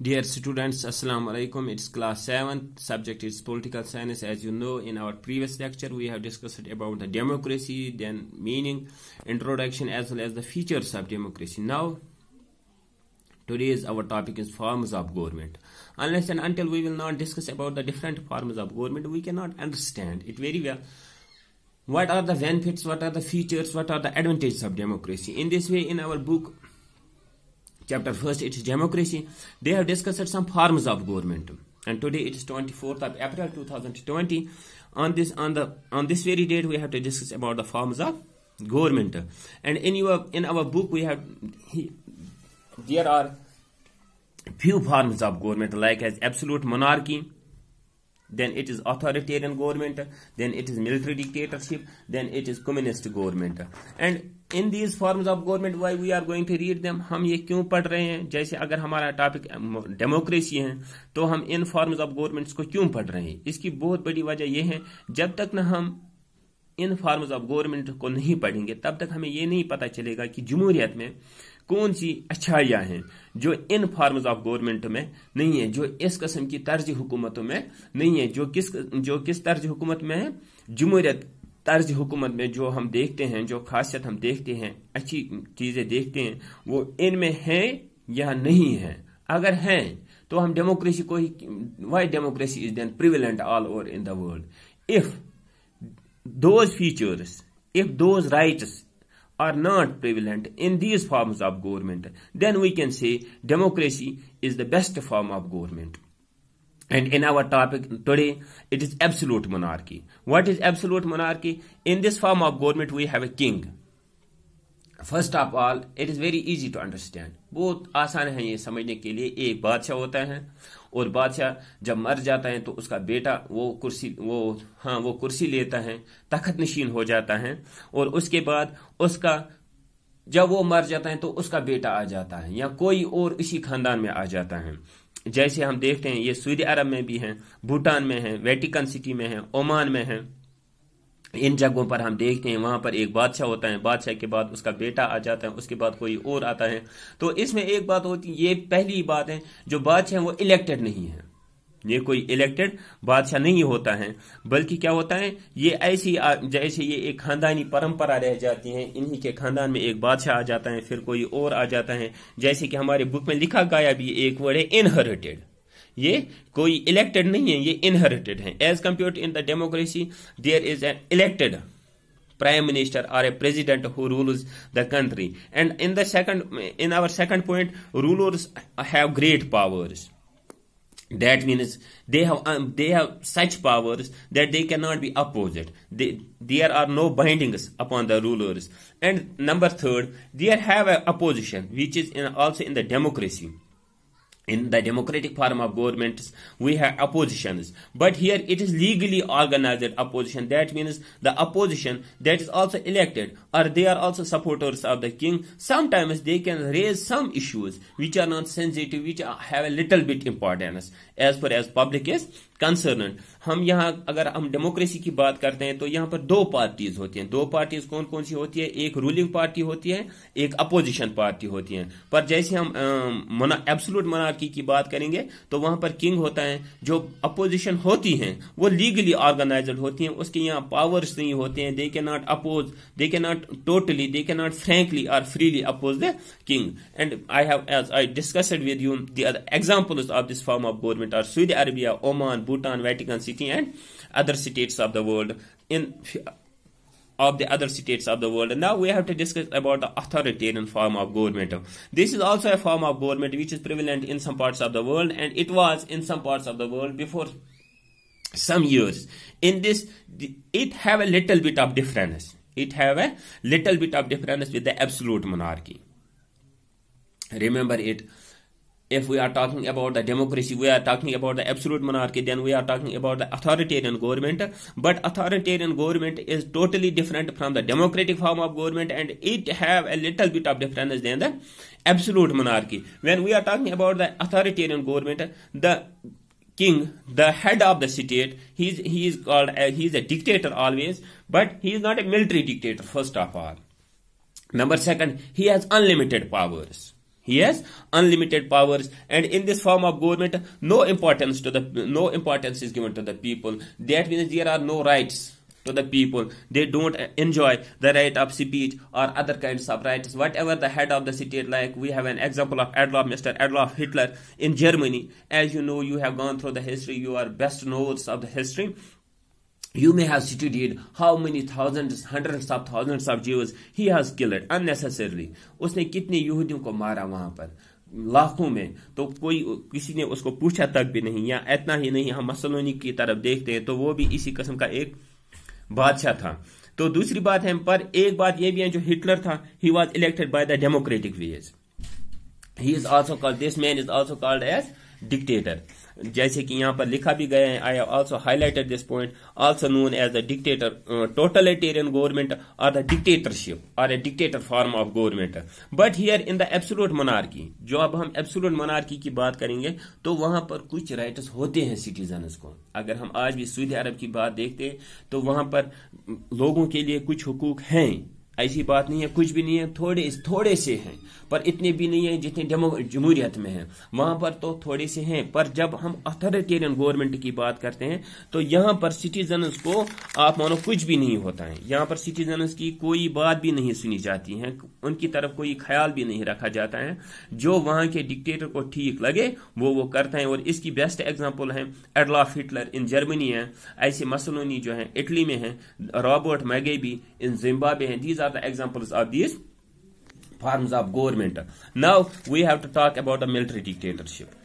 Dear students, Assalamu alaikum. It's class 7. Subject is political science. As you know, in our previous lecture, we have discussed about the democracy, then meaning, introduction, as well as the features of democracy. Now, today's our topic is forms of government. Unless and until we will not discuss about the different forms of government, we cannot understand it very well. What are the benefits, what are the features, what are the advantages of democracy? In this way, in our book, Chapter 1, it is democracy. They have discussed some forms of government, and today it is 24th of April 2020. On this very date, we have to discuss about the forms of government. And in our book, there are few forms of government, like as absolute monarchy. Then it is authoritarian government, then it is military dictatorship, then it is communist government. And in these forms of government, why we are going to read them? हम ये क्यों पढ़ रहे हैं? जैसे अगर हमारा topic democracy है, तो हम इन फॉर्म्स ऑफ गवर्नमेंट्स को क्यों पढ़ रहे हैं? इसकी बहुत बड़ी वजह यह है, जब तक न हम इन फॉर्म्स ऑफ गवर्नमेंट को नहीं पढ़ेंगे, तब तक हमें ये नहीं पता चलेगा कि जमहूरियत में कौन सी अच्छाइयाँ हैं जो इन फॉर्म्स ऑफ गवर्नमेंट में नहीं है, जो इस किस्म की तर्ज हुकूमतों में नहीं है, जो किस तर्ज हुकूमत में है, जमहूरियत तर्ज हुकूमत में जो हम देखते हैं, जो खासियत हम देखते हैं, अच्छी चीजें देखते हैं, वो इनमें है या नहीं है. अगर हैं तो हम डेमोक्रेसी को ही, why democracy is then prevalent all over in the world. If those features, if those rights are not prevalent in these forms of government, then we can say democracy is the best form of government. And in our topic today, it is absolute monarchy. What is absolute monarchy? In this form of government, we have a king. First of all, it is very easy to understand. बहुत आसान है ये समझने के लिए. एक बादशाह होता है, और बादशाह जब मर जाता है तो उसका बेटा वो कुर्सी लेता है, तख्त नशीन हो जाता है, और उसके बाद उसका जब वो मर जाता है तो उसका बेटा आ जाता है, या कोई और इसी खानदान में आ जाता है. जैसे हम देखते हैं ये सऊदी अरब में भी है, भूटान में है, वेटिकन सिटी में है, ओमान में है. इन जगहों पर हम देखते हैं वहां पर एक बादशाह होता है, बादशाह के बाद उसका बेटा आ जाता है, उसके बाद कोई और आता है. तो इसमें एक बात होती है, ये पहली बात है, जो बादशाह है वो इलेक्टेड नहीं है. ये कोई इलेक्टेड बादशाह नहीं होता है, बल्कि क्या होता है, ये ऐसी जैसे ये एक खानदानी परंपरा रह जाती है. इन्हीं के खानदान में एक बादशाह आ जाता है, फिर कोई और आ जाता है. जैसे कि हमारे बुक में लिखा गया भी एक वर्ड है इनहेरिटेड. ये कोई इलेक्टेड नहीं है, ये इनहेरिटेड है. As compare to in the democracy, there is an elected prime minister or a president who rules the country. And in our second point, rulers have great powers. That means they have such powers that they cannot be opposed. There are no bindings upon the rulers. And number third, they have an opposition, which is also in the democracy. In the democratic form of governments, we have oppositions. But here it is legally organized opposition. That means the opposition that is also elected, or they are also supporters of the king. Sometimes they can raise some issues which are not sensitive, which have a little bit importance as far as public is concerned. हम यहाँ अगर हम democracy की बात करते हैं तो यहाँ पर दो पार्टीज होती हैं. दो पार्टीज कौन कौन सी होती है? एक रूलिंग पार्टी होती है, एक अपोजिशन पार्टी होती है. पर जैसे हम एब्सोल्यूट मोनार्की की बात करेंगे तो वहां पर किंग होता है. जो अपोजिशन होती हैं वो लीगली ऑर्गेनाइज्ड होती हैं, उसके यहाँ पावर्स नहीं होते हैं. They can not oppose, they can not totally, they can not frankly और freely oppose the king. And I have, as I discussed with you, the other examples of this form of government are Saudi Arabia, Oman, Bhutan, Vatican City, and other states of the world. Now we have to discuss about the authoritarian form of government. This is also a form of government which is prevalent in some parts of the world, and it was in some parts of the world before some years. In this, it have a little bit of difference. It have a little bit of difference with the absolute monarchy. Remember it. If we are talking about the democracy, we are talking about the absolute monarchy, then we are talking about the authoritarian government. But authoritarian government is totally different from the democratic form of government, and it have a little bit of difference than the absolute monarchy. When we are talking about the authoritarian government, the king, the head of the state, he is called, he is a dictator always, but he is not a military dictator, first of all. Number second, he has unlimited powers. He has unlimited powers, and in this form of government, no importance is given to the people. That means there are no rights to the people. They don't enjoy the right of speech or other kinds of rights. Whatever the head of the state, like we have an example of Mr. Adolf Hitler in Germany. As you know, you have gone through the history. You are best knowers of the history. You may have studied how many thousands, hundreds of thousands of Jews he has killed unnecessarily. उसने कितने यहूदियों को मारा वहां पर, लाखों में. तो किसी ने उसको पूछा तक भी नहीं. या इतना ही नहीं, हम मसलोनी की तरफ देखते हैं तो वो भी इसी किस्म का एक बादशाह था. तो दूसरी बात है, पर एक बात ये भी है, जो हिटलर था, he was elected by the democratic ways. He is also called, this man is also called as dictator. जैसे कि यहाँ पर लिखा भी गया है, I have also highlighted this point, also known as the dictator, totalitarian government or the dictatorship or a dictator form of government. But here in the absolute monarchy, जो अब हम absolute monarchy की बात करेंगे, तो वहां पर कुछ राइट्स होते हैं सिटीजन्स को. अगर हम आज भी सऊदी अरब की बात देखते हैं तो वहां पर लोगों के लिए कुछ हुकूक हैं. ऐसी बात नहीं है, कुछ भी नहीं है, थोड़े से हैं, पर इतने भी नहीं है जितने जमहूरियत में हैं. वहां पर तो थोड़े से हैं, पर जब हम अथॉरिटेरियन गवर्नमेंट की बात करते हैं तो यहां पर सिटीजन्स को आप मानो कुछ भी नहीं होता है. यहां पर सिटीजन्स की कोई बात भी नहीं सुनी जाती है, उनकी तरफ कोई ख्याल भी नहीं रखा जाता है. जो वहां के डिक्टेटर को ठीक लगे वो करते हैं. और इसकी बेस्ट एग्जाम्पल है एडोल्फ हिटलर इन जर्मनी है. ऐसे मसलोनी जो है इटली में है, रॉबर्ट मैगेबी इन जिम्बाब्वे है. These are the examples of these forms of government. Now we have to talk about the military dictatorship.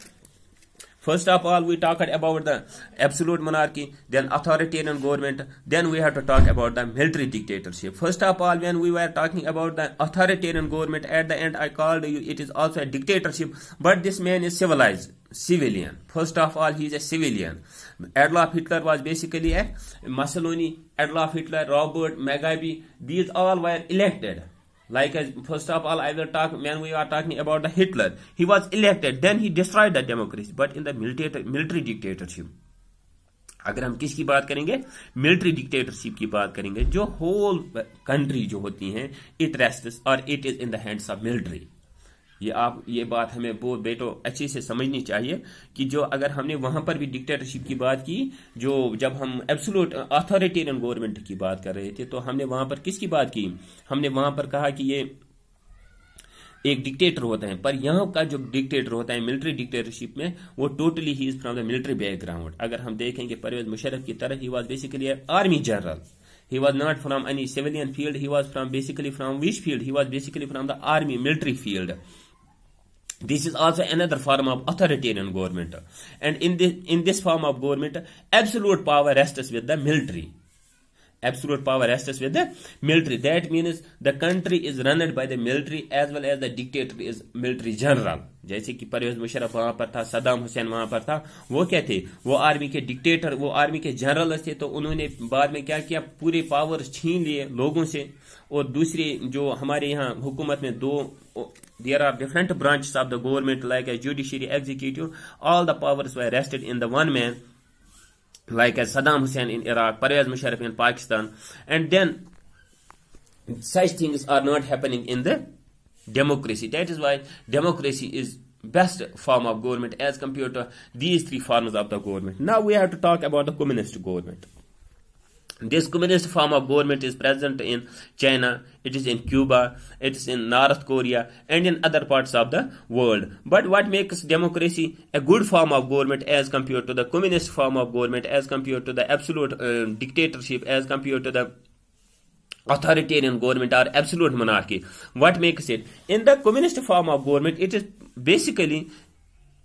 First of all, we talked about the absolute monarchy, then authoritarian government, then we have to talk about the military dictatorship. First of all, when we were talking about the authoritarian government, at the end I called you it is also a dictatorship, but this man is civilian. First of all, he is a civilian. Adolf Hitler was basically a Mussolini. Adolf Hitler, Robert Mugabe, these all were elected. Like first of all, I will talk when we are talking about the Hitler. He was elected, then he destroyed the democracy. But in the military dictatorship, अगर हम किसकी बात करेंगे, military dictatorship की बात करेंगे, जो whole country जो होती हैं, इट रेस्ट्स और it is in the hands of military. ये बात हमें बहुत बेटो अच्छे से समझनी चाहिए कि जो अगर हमने वहां पर भी डिक्टेटरशिप की बात की, जो जब हम एब्सोल्यूट अथॉरिटेरियन गवर्नमेंट की बात कर रहे थे, तो हमने वहां पर किसकी बात की, हमने वहां पर कहा कि ये एक डिक्टेटर होता है. पर यहाँ का जो डिक्टेटर होता है मिलिट्री डिक्टेटरशिप में, वो totally he is from the military background. अगर हम देखेंगे परवेज मुशर्रफ की तरह, he was basically army general. He was not from any civilian field. He was basically from which field? He was basically from the army, military field. This is also another form of authoritarian government. And in this form of government, absolute power rests with the military. Absolute power rests with the military. That means the country is run by the military as well as the dictator is military general. जैसे कि परवेज मुशर्रफ वहां पर था, सद्दाम हुसैन वहां पर था, वो क्या थे, वो आर्मी के डिक्टेटर, वो आर्मी के जनरल थे. तो उन्होंने बाद में क्या किया, पूरे पावर छीन लिए लोगों से. और दूसरी जो हमारे यहाँ हुकूमत में there are different branches of the government like a judiciary, executive, all the powers were rested in the one man, like as Saddam Hussein in Iraq, Pervez Musharraf in Pakistan. And then such things are not happening in the democracy. That is why democracy is best form of government as compared to these three forms of the government. Now we have to talk about the communist government. This communist form of government is present in China, it is in Cuba, it is in North Korea, and in other parts of the world. But what makes democracy a good form of government as compared to the communist form of government, as compared to the absolute dictatorship, as compared to the authoritarian government or absolute monarchy? What makes it? In the communist form of government, it is basically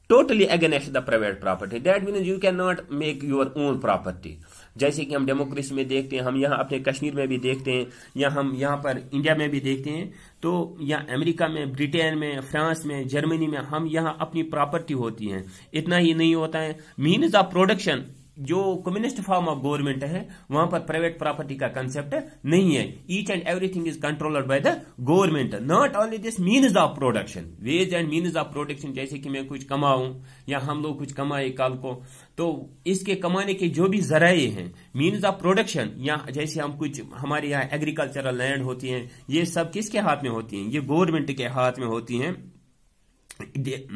totally against the private property. That means you cannot make your own property. जैसे कि हम democracy में देखते हैं, हम यहाँ अपने कश्मीर में भी देखते हैं, या हम यहाँ पर इंडिया में भी देखते हैं, तो या अमेरिका में, ब्रिटेन में, फ्रांस में, जर्मनी में, हम यहाँ अपनी प्रॉपर्टी होती हैं. इतना ही नहीं होता है, मीन्स ऑफ प्रोडक्शन जो कम्युनिस्ट फॉर्म ऑफ गवर्नमेंट है, वहां पर प्राइवेट प्रॉपर्टी का कंसेप्ट नहीं है. Each and everything is controlled by the government. Not only this means of production, ways and means of production. जैसे कि मैं कुछ कमाऊं या हम लोग कुछ कमाए कल को, तो इसके कमाने के जो भी जराए हैं, मीन्स ऑफ प्रोडक्शन, या जैसे हम कुछ हमारे यहाँ एग्रीकल्चरल लैंड होती हैं, ये सब किसके हाथ में होती हैं, ये गवर्नमेंट के हाथ में होती हैं.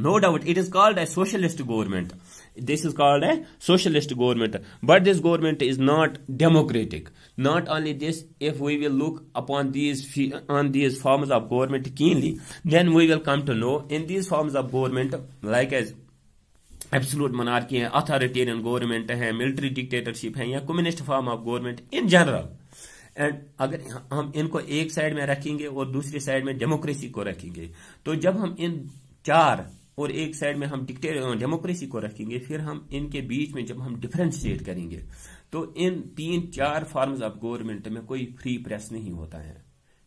No doubt, it is called a socialist government. This is called a socialist government. But this government is not democratic. Not only this, if we will look upon these forms of government keenly, then we will come to know in these forms of government, like as absolute monarchy है, authoritarian government है, military dictatorship है, या communist form of government in general. And अगर हम इनको एक side में रखेंगे और दूसरी साइड में डेमोक्रेसी को रखेंगे, तो जब हम इन चार और एक साइड में हम डेमोक्रेसी को रखेंगे, फिर हम इनके बीच में जब हम डिफरेंशिएट करेंगे, तो इन 3-4 फॉर्म्स ऑफ गवर्नमेंट में कोई फ्री प्रेस नहीं होता है,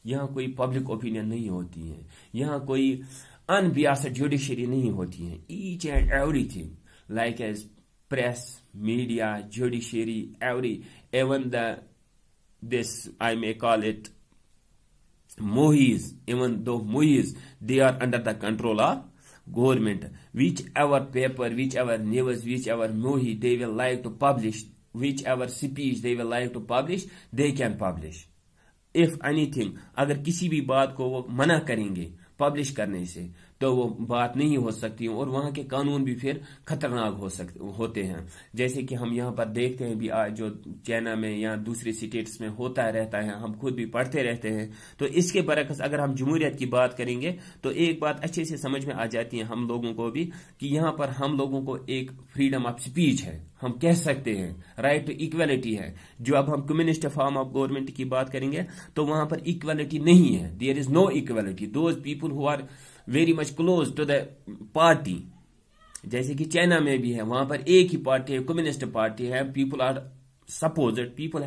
यहाँ कोई पब्लिक ओपिनियन नहीं होती है, यहाँ कोई unbiased judiciary नहीं होती है. Each and everything, like as press, media, judiciary, even this I may call it mohis, even though mohis, they are under the control of government. Whichever paper, whichever news, whichever mohi they will like to publish, whichever speech they will like to publish, they can publish. If anything, अगर किसी भी बात को वो मना करेंगे publish करने से, तो वो बात नहीं हो सकती, और वहां के कानून भी फिर खतरनाक होते हैं. जैसे कि हम यहाँ पर देखते हैं भी आज जो चाइना में या दूसरे स्टेट्स में होता रहता है, हम खुद भी पढ़ते रहते हैं. तो इसके बरक्स अगर हम जमहूरियत की बात करेंगे, तो एक बात अच्छे से समझ में आ जाती है हम लोगों को भी, कि यहाँ पर हम लोगों को एक फ्रीडम ऑफ स्पीच है, हम कह सकते हैं, राइट टू इक्वालिटी है. जो अब हम कम्युनिस्ट फॉर्म ऑफ गवर्नमेंट की बात करेंगे, तो वहां पर इक्वालिटी नहीं है, there is no equality. Those people who are very much close to the party, जैसे कि चाइना में भी है, वहां पर एक ही पार्टी है, कम्युनिस्ट पार्टी है. People are supposed, people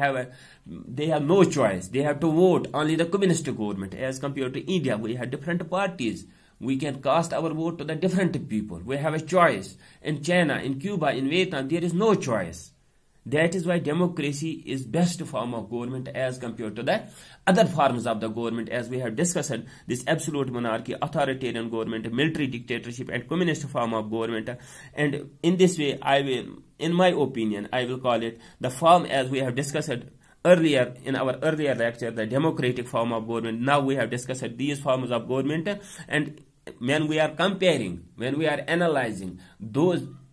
they have no choice, they have to vote only the communist government. As compared to India, we have different parties, we can cast our vote to the different people, we have a choice. In China, in Cuba, in Vietnam, there is no choice. That is why democracy is best form of government as compared to the other forms of the government, as we have discussed, this absolute monarchy, authoritarian government, military dictatorship, and communist form of government. And in this way, I will, in my opinion, I will call it the form as we have discussed earlier in our earlier lecture, the democratic form of government. Now we have discussed these forms of government, and when we are comparing, when we are analyzing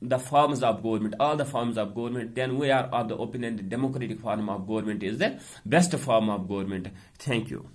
the forms of government, all the forms of government, then we are of the opinion the democratic form of government is the best form of government. Thank you.